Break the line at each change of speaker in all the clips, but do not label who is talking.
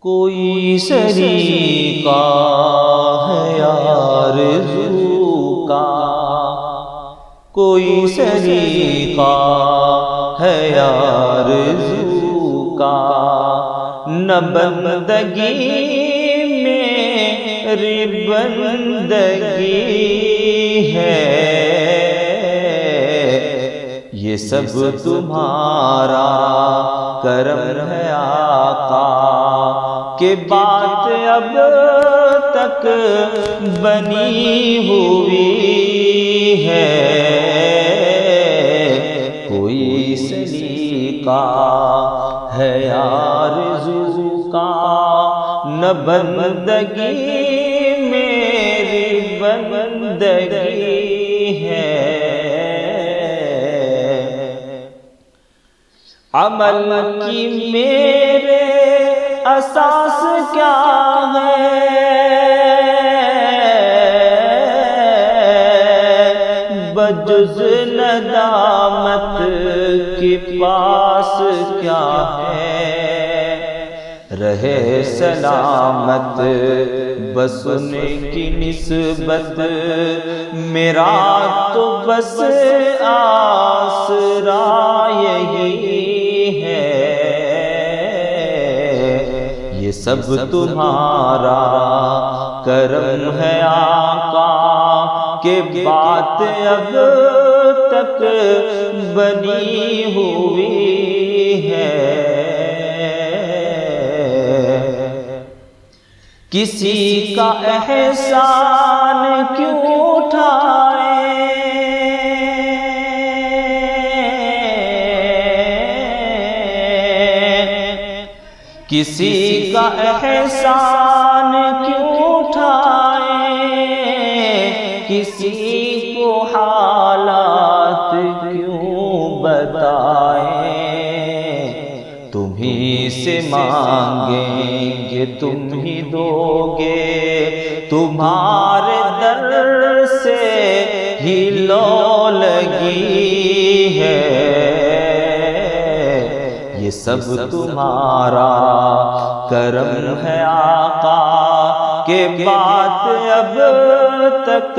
کوئی سریقہ ہے آرزو کا، کوئی سریقہ ہے آرزو کا، نہ بندگی میری بندگی ہے، یہ سب تمہارا کرم ہے آقا، کہ بات اب تک بنی ہوئی ہے، کوئی سلیقہ ہے آرزو کا، نہ بندگی میری بندگی ہے، عمل کی میرے اساس کیا ہے، بجز ندامت کے پاس کیا ہے، رہے سلامت بس ان کی نسبت، میرا تو بس آسرا یہی ہے، یہ سب تمہارا کرم ہے آقا، کہ بات اب تک بنی ہوئی ہے، کسی کا احسان کیوں اٹھائے، کسی کا احسان کیوں اٹھائے، کسی کو حالات کیوں بتائیں، تمہیں سے مانگیں گے تم ہی دو گے، تمہارے در سے ہی لو لگی ہے، یہ سب تمہارا کرم ہے آقا، کہ بات اب تک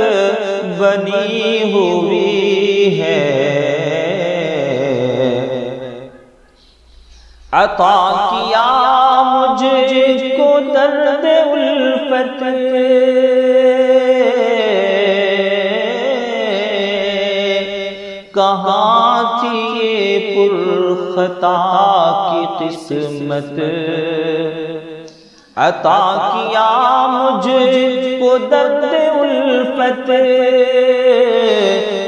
بنی ہوئی ہے، عطا کیا مجھ کو درد الفت، کہاں تھی یہ پرخطا کی قسمت، عطا کیا مجھ کو درد الفت،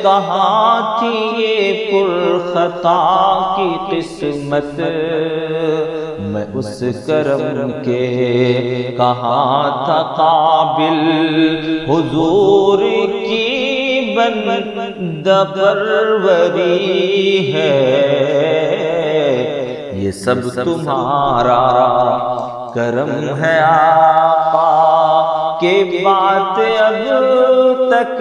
کہاں تھی یہ پرخطا کی قسمت، میں اس کرم کے کہاں تھا قابل، حضور کی بندہ پروری ہے، یہ سب تمہارا کرم ہے آقا، کہ بات اب تک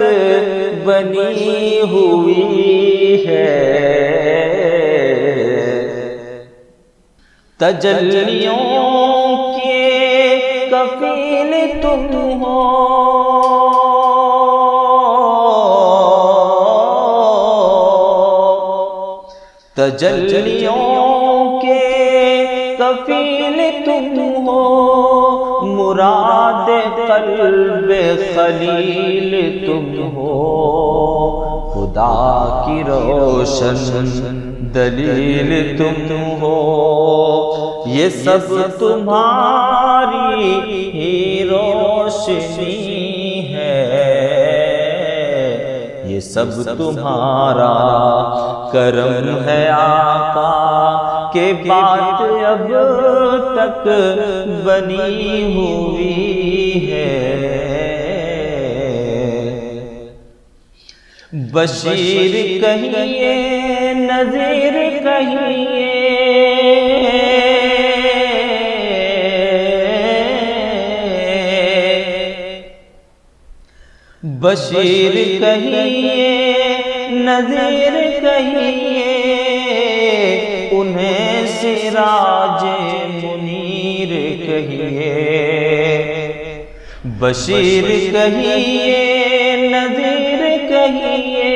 بنی ہوئی ہے، تجلیوں کے کفیل تم ہو، تجلیوں کے کفیل تم ہو، مراد قلب خلیل تم ہو، خدا کی روشن دلیل تم ہو، یہ سب تمہاری ہی روشنی ہے، یہ سب تمہارا کرم ہے آقا، کہ بات اب تک بنی ہوئی ہے، بشیر کہیے نذیر کہیے، بشیر کہیے نذیر کہیے، انہیں سراج منیر منیر کہیے، بشیر کہیے نذیر کہیے،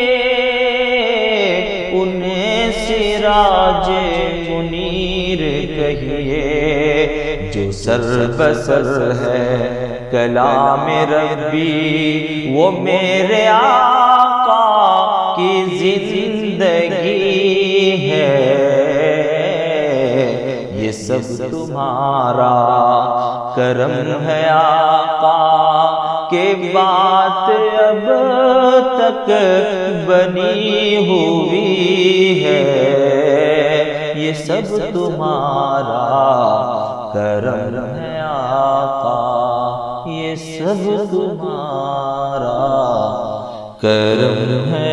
انہیں سراج منیر کہیے، جو سر بسر ہے کلام ربی وہ میرے آقا کی زندگی ہے، یہ سب تمہارا کرم ہے آقا کہ بات اب تک بنی ہوئی ہے، یہ سب تمہارا کرم ہے آقا، یہ سب تمہارا کرم ہے